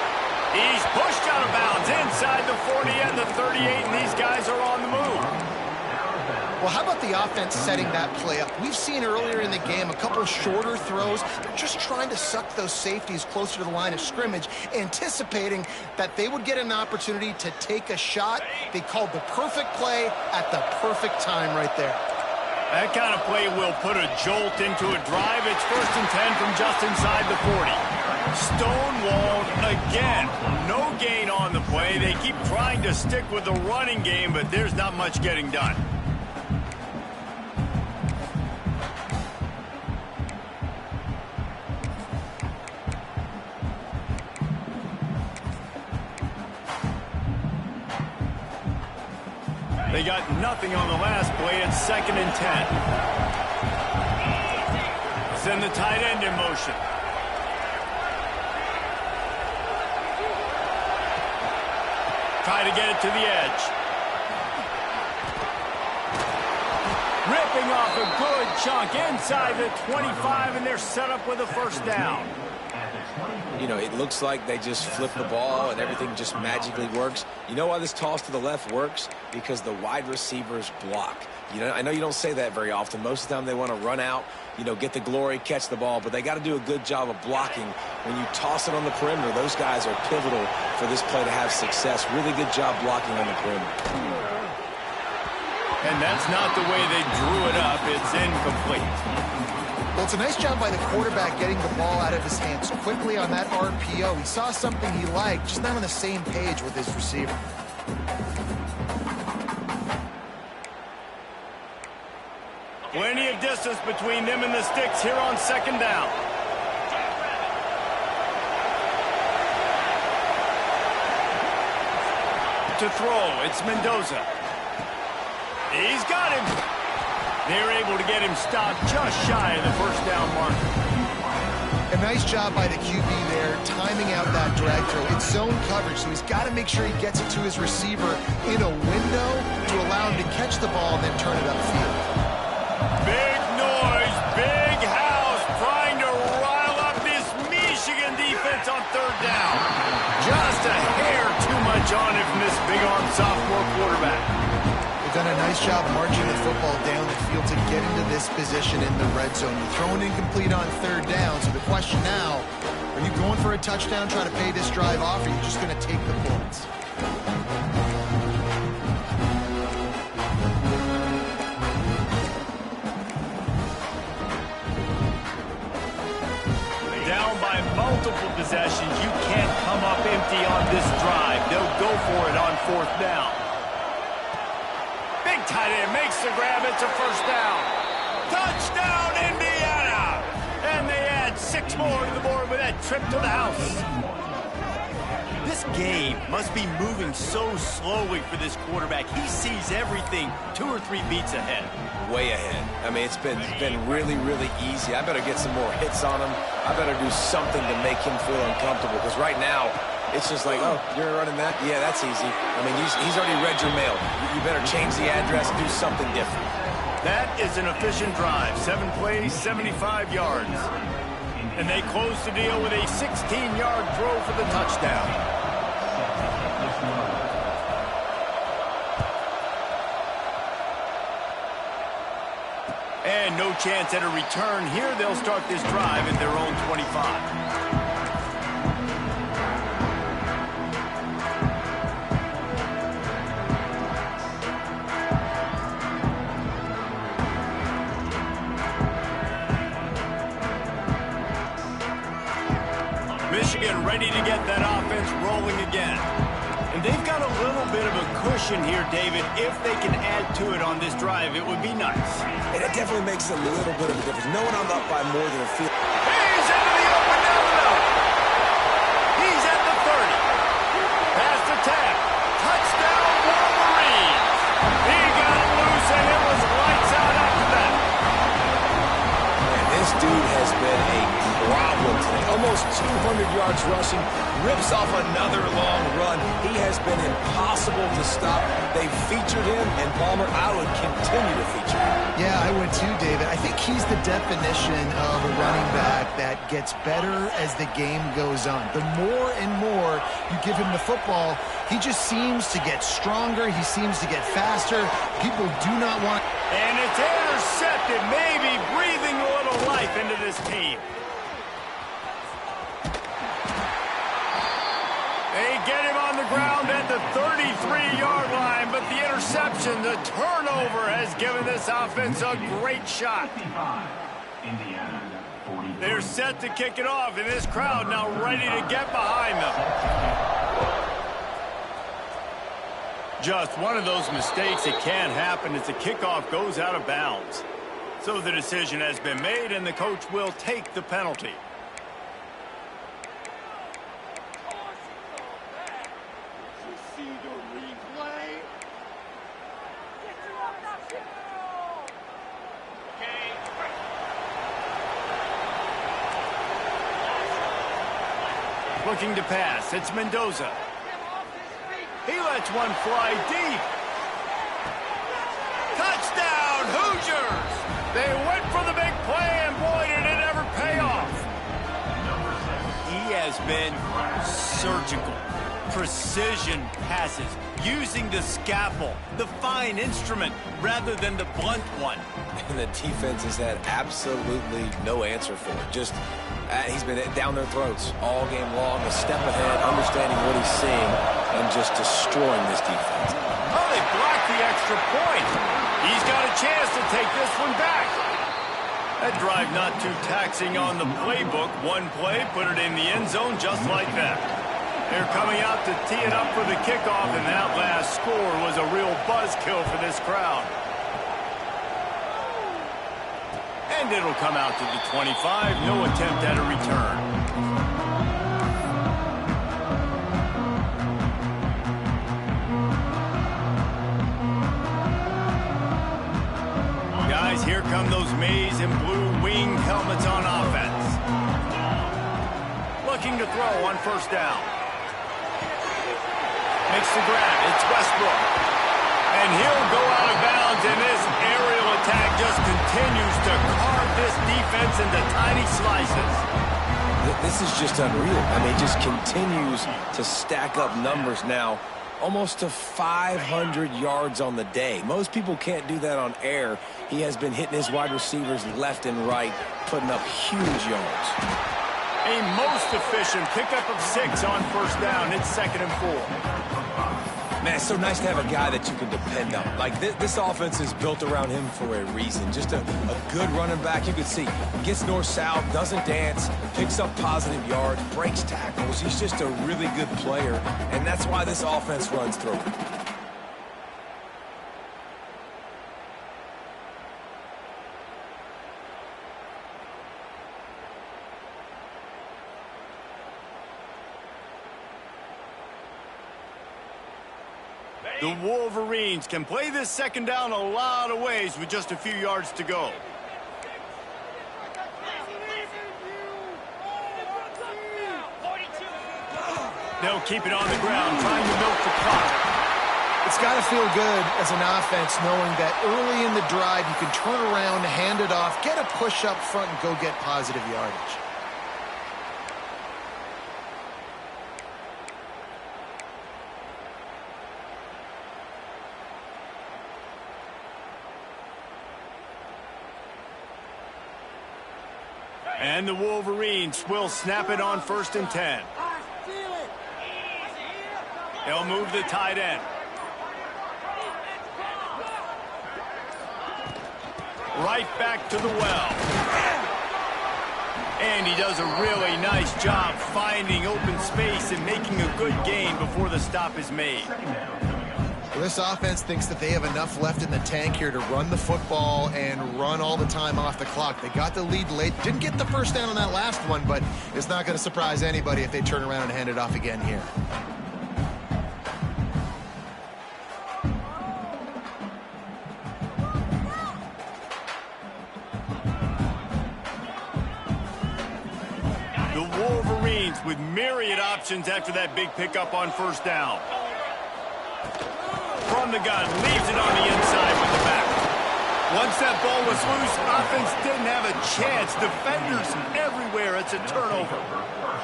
He's pushed out of bounds inside the 40 and the 38, and these guys are on the move. Well, how about the offense setting that play up? We've seen earlier in the game a couple shorter throws. They're just trying to suck those safeties closer to the line of scrimmage, anticipating that they would get an opportunity to take a shot. They called the perfect play at the perfect time right there. That kind of play will put a jolt into a drive. It's 1st and 10 from just inside the 40. Stonewalled again. No gain on the play. They keep trying to stick with the running game, but there's not much getting done. They got nothing on the last play. It's 2nd and 10. Send the tight end in motion. Try to get it to the edge. Ripping off a good chunk inside the 25, and they're set up with a 1st down. You know, it looks like they just flip the ball and everything just magically works. You know why this toss to the left works? Because the wide receivers block. You know, I know you don't say that very often. Most of the time they want to run out, you know, get the glory, catch the ball, but they got to do a good job of blocking. When you toss it on the perimeter, those guys are pivotal for this play to have success. Really good job blocking on the perimeter. And that's not the way they drew it up. It's incomplete. Well, it's a nice job by the quarterback getting the ball out of his hands quickly on that RPO. He saw something he liked, just not on the same page with his receiver. Plenty of distance between them and the sticks here on 2nd down. To throw, it's Mendoza. He's got him. They're able to get him stopped just shy of the 1st down mark. A nice job by the QB there, timing out that drag throw. It's zone coverage, so he's got to make sure he gets it to his receiver in a window to allow him to catch the ball and then turn it upfield. Big noise, big house, trying to rile up this Michigan defense on 3rd down. Just a hair too much on it from this big-arm sophomore quarterback. They've done a nice job marching the football down the field to get into this position in the red zone. You're throwing incomplete on 3rd down, so the question now, are you going for a touchdown, trying to pay this drive off, or are you just going to take the points? Down by multiple possessions, you can't come up empty on this drive. They'll go for it on 4th down. Big tight end makes the grab. It's a 1st down. Touchdown, Indiana! And they add 6 more to the board with that trip to the house. This game must be moving so slowly for this quarterback. He sees everything 2 or 3 beats ahead. Way ahead. I mean, it's been really, really easy. I better get some more hits on him. I better do something to make him feel uncomfortable, because right now, it's just like, oh, you're running that? Yeah, that's easy. I mean, he's already read your mail. You better change the address, do something different. That is an efficient drive. 7 plays, 75 yards. And they close the deal with a 16-yard throw for the touchdown. And no chance at a return here. They'll start this drive at their own 25. Michigan ready to get that offense rolling again. And they've got a little bit of a cushion here, David. If they can add to it on this drive, it would be nice. And it definitely makes a little bit of a difference. No one on up by more than a field. He's into the open down the middle. He's at the 30. Past the 10. Touchdown, Wolverines. He got loose, and it was lights out after that. Man, this dude has been a problem today. Almost 200 yards rushing, rips off another long run. He has been impossible to stop. They've featured him, and Palmer, I would continue to feature him. Yeah, I would too, David. I think he's the definition of a running back that gets better as the game goes on. The more and more you give him the football, he just seems to get stronger. He seems to get faster. People do not want... And it's intercepted, maybe breathing a little life into this team. They get him on the ground at the 33-yard line, but the interception, the turnover, has given this offense a great shot. They're set to kick it off, and this crowd now ready to get behind them. Just one of those mistakes that can happen as the kickoff goes out of bounds. So the decision has been made, and the coach will take the penalty. Looking to pass. It's Mendoza. He lets one fly deep. Touchdown, Hoosiers! They went for the big play, and boy, did it ever pay off. He has been surgical. Precision passes, using the scalpel, the fine instrument, rather than the blunt one. And the defense has had absolutely no answer for it. Just, he's been down their throats all game long, a step ahead, understanding what he's seeing, and just destroying this defense. Oh, they blocked the extra point. He's got a chance to take this one back. That drive not too taxing on the playbook. One play, put it in the end zone just like that. They're coming out to tee it up for the kickoff, and that last score was a real buzzkill for this crowd. And it'll come out to the 25. No attempt at a return. Guys, here come those maize and blue winged helmets on offense. Looking to throw on first down. Makes the grab. It's Westbrook. And he'll go out of bounds, and this aerial attack just continues to carve this defense into tiny slices. This is just unreal. I mean, it just continues to stack up numbers now. Almost to 500 yards on the day. Most people can't do that on air. He has been hitting his wide receivers left and right, putting up huge yards. A most efficient pickup of 6 on first down. It's 2nd and 4. Man, it's so nice to have a guy that you can depend on. Like, this offense is built around him for a reason. Just a good running back. You can see, gets north-south, doesn't dance, picks up positive yards, breaks tackles. He's just a really good player, and that's why this offense runs through him. The Wolverines can play this second down a lot of ways with just a few yards to go. They'll keep it on the ground, trying to milk the clock. It's got to feel good as an offense knowing that early in the drive you can turn around, hand it off, get a push up front, and go get positive yardage. And the Wolverines will snap it on 1st and 10. They'll move the tight end. Right back to the well. And he does a really nice job finding open space and making a good gain before the stop is made. Well, this offense thinks that they have enough left in the tank here to run the football and run all the time off the clock. They got the lead late. Didn't get the first down on that last one, but it's not going to surprise anybody if they turn around and hand it off again here. The Wolverines with myriad options after that big pickup on first down. From the gun, leaves it on the inside with the back. Once that ball was loose, offense didn't have a chance. Defenders everywhere. It's a turnover.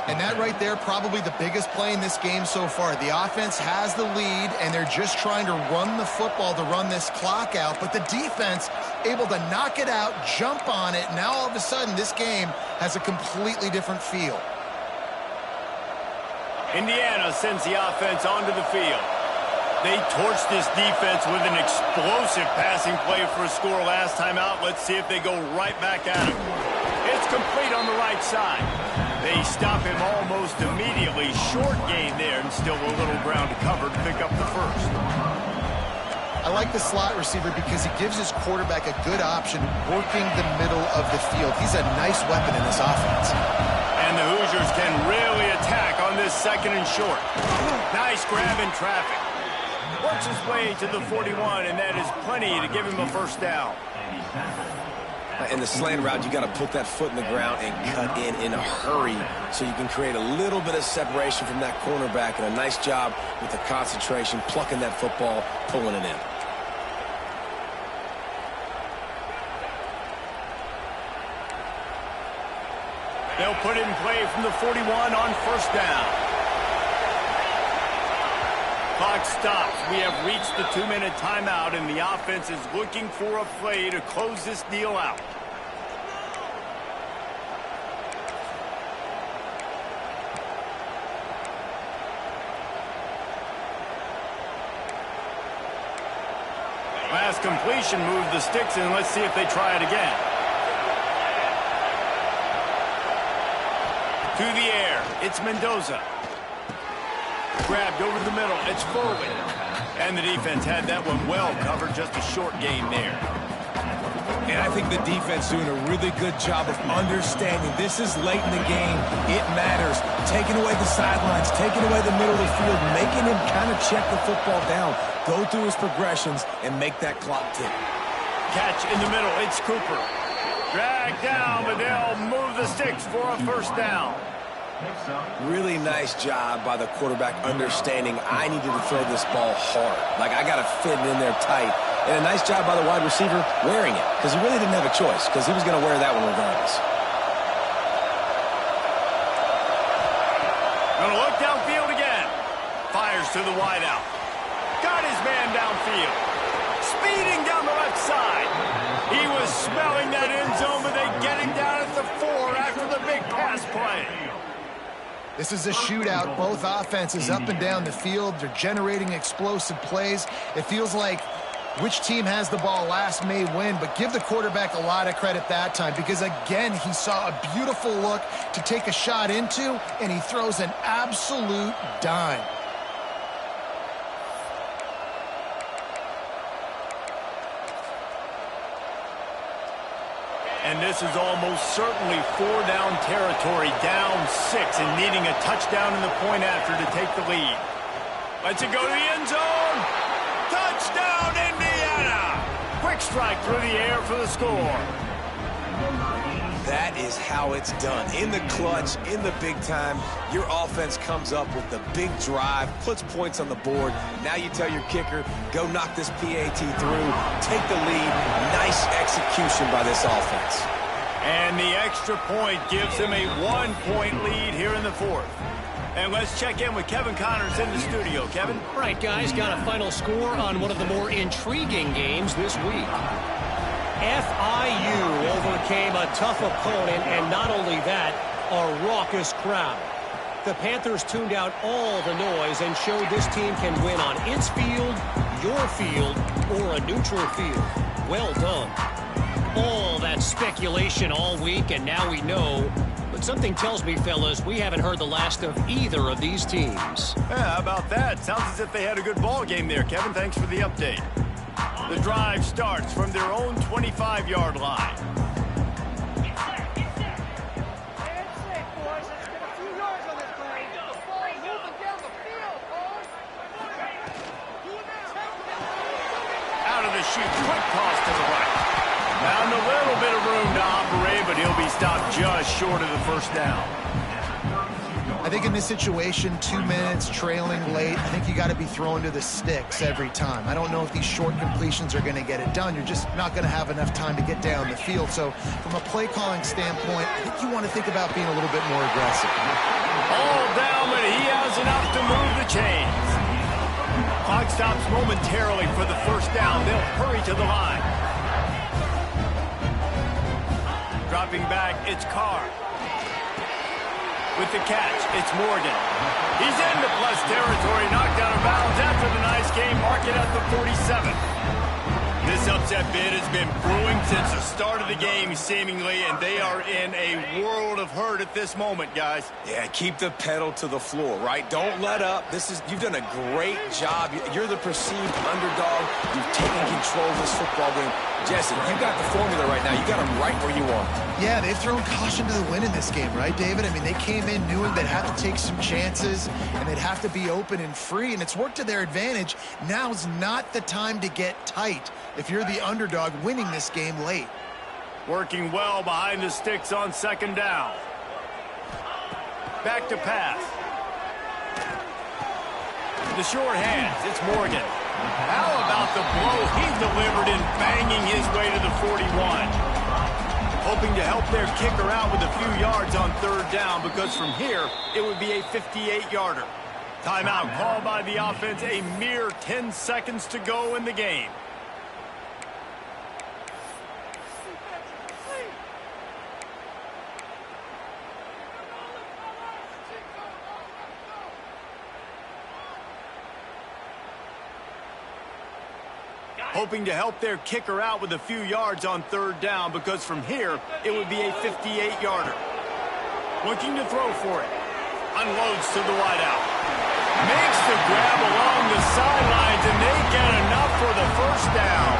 And that right there, probably the biggest play in this game so far. The offense has the lead, and they're just trying to run the football to run this clock out. But the defense able to knock it out, jump on it. Now all of a sudden, this game has a completely different feel. Indiana sends the offense onto the field. They torched this defense with an explosive passing play for a score last time out. Let's see if they go right back at him. It's complete on the right side. They stop him almost immediately. Short gain there, and still a little ground to cover to pick up the first. I like the slot receiver because he gives his quarterback a good option working the middle of the field. He's a nice weapon in this offense. And the Hoosiers can really attack on this 2nd and short. Nice grab in traffic. works his way to the 41, and that is plenty to give him a first down. In the slant route, you got to put that foot in the ground and cut in a hurry so you can create a little bit of separation from that cornerback, and a nice job with the concentration, plucking that football, pulling it in. They'll put it in play from the 41 on first down. Clock stops. We have reached the 2-minute timeout, and the offense is looking for a play to close this deal out. Last completion moved the sticks in. Let's see if they try it again. To the air, it's Mendoza. Grabbed over the middle, it's forward. And the defense had that one well covered, just a short gain there. And I think the defense doing a really good job of understanding this is late in the game. It matters. Taking away the sidelines, taking away the middle of the field, making him kind of check the football down, go through his progressions, and make that clock tick. Catch in the middle, it's Cooper. Dragged down, but they'll move the sticks for a first down. Really nice job by the quarterback understanding I needed to throw this ball hard. Like, I got to fit it in there tight. And a nice job by the wide receiver wearing it, because he really didn't have a choice, because he was going to wear that one regardless. Gonna look downfield again. Fires to the wideout. Got his man downfield. Speeding down the left side. He was smelling that end zone, but they get him down at the 4 after the big pass play. This is a shootout. Both offenses up and down the field. They're generating explosive plays. It feels like which team has the ball last may win, but give the quarterback a lot of credit that time, because, again, he saw a beautiful look to take a shot into, and he throws an absolute dime. And this is almost certainly 4-down territory, down 6, and needing a touchdown in the point after to take the lead. Lets it go to the end zone. Touchdown, Indiana! Quick strike through the air for the score. That is how it's done. In the clutch, in the big time, your offense comes up with the big drive, puts points on the board. Now you tell your kicker, go knock this PAT through, take the lead. Nice execution by this offense. And the extra point gives them a 1-point lead here in the 4th. And let's check in with Kevin Connors in the studio. Kevin? All right, guys, got a final score on one of the more intriguing games this week. FIU overcame a tough opponent, and not only that, a raucous crowd. The Panthers tuned out all the noise and showed this team can win on its field, your field, or a neutral field. Well done. All that speculation all week, and now we know. But something tells me, fellas, we haven't heard the last of either of these teams. Yeah, how about that? Sounds as if they had a good ball game there, Kevin. Thanks for the update. The drive starts from their own 25-yard line. Out of the chute, quick toss to the right. Found a little bit of room to operate, but he'll be stopped just short of the first down. I think in this situation, 2 minutes, trailing late, I think you got to be throwing to the sticks every time. I don't know if these short completions are going to get it done. You're just not going to have enough time to get down the field. So from a play calling standpoint, I think you want to think about being a little bit more aggressive. All down, but he has enough to move the chains. Clock stops momentarily for the first down. They'll hurry to the line. Dropping back, it's Carr. With the catch, it's Morgan. He's into plus territory, knocked out of bounds after the nice game. Mark it at the 47. This up upset bid has been brewing since the start of the game, seemingly, and they are in a world of hurt at this moment, guys. Yeah, keep the pedal to the floor, right? Don't let up. You've done a great job. You're the perceived underdog. You've taken control of this football game. Jesse, you got the formula right now. You got them right where you want. Yeah, they've thrown caution to the wind in this game, right, David? I mean, they came in knowing they'd have to take some chances, and they'd have to be open and free, and it's worked to their advantage. Now's not the time to get tight if you're the underdog winning this game late. Working well behind the sticks on second down. Back to pass. The short hands, it's Morgan. How about the blow he delivered in banging his way to the 41? Hoping to help their kicker out with a few yards on third down, because from here, it would be a 58-yarder. Timeout called by the offense, a mere 10 seconds to go in the game. Hoping to help their kicker out with a few yards on third down, because from here, it would be a 58-yarder. Looking to throw for it. Unloads to the wideout. Makes the grab along the sidelines, and they get enough for the first down.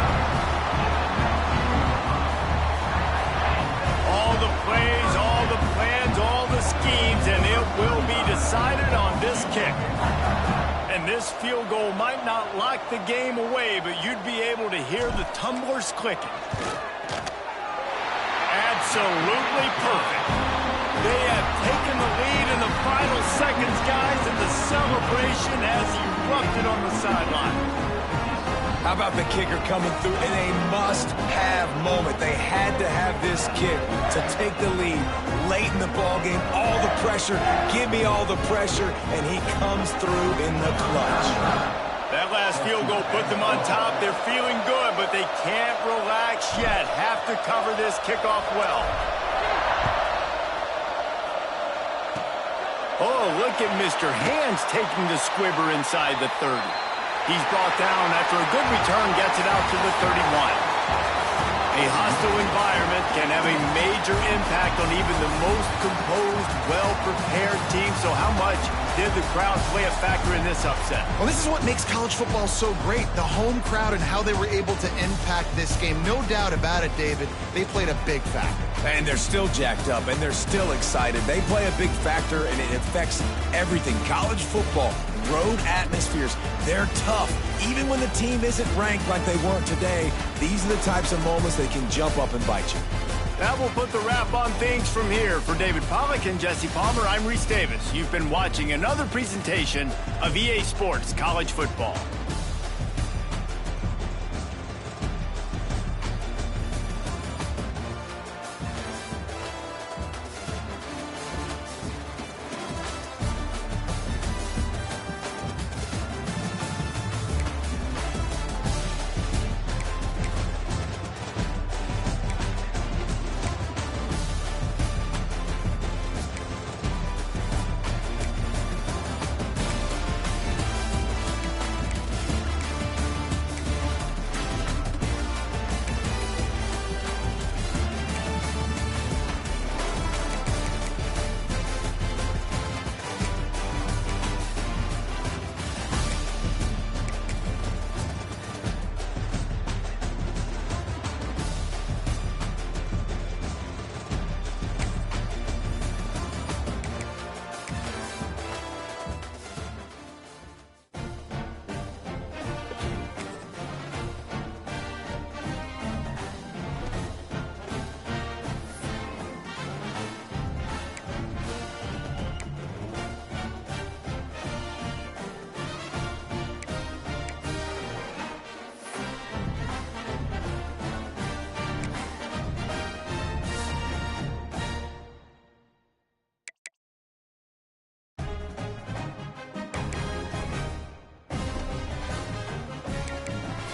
All the plays, all the plans, all the schemes, and it will be decided on this kick. And this field goal might not lock the game away, but you'd be able to hear the tumblers clicking. Absolutely perfect. They have taken the lead in the final seconds, guys, and the celebration has erupted on the sideline. How about the kicker coming through in a must-have moment? They had to have this kick to take the lead late in the ballgame. All the pressure, give me all the pressure, and he comes through in the clutch. That last field goal put them on top. They're feeling good, but they can't relax yet. Have to cover this kickoff well. Oh, look at Mr. Hands taking the squibber inside the 30. He's brought down after a good return, gets it out to the 31. A hostile environment can have a major impact on even the most composed, well-prepared team. So how much did the crowd play a factor in this upset? Well, this is what makes college football so great, the home crowd and how they were able to impact this game. No doubt about it, David. They played a big factor. And they're still jacked up, and they're still excited. They play a big factor, and it affects everything. College football, road atmospheres, they're tough. Even when the team isn't ranked like they weren't today, these are the types of moments that can jump up and bite you. That will put the wrap on things from here. For David Pollack and Jesse Palmer, I'm Reese Davis. You've been watching another presentation of EA Sports College Football.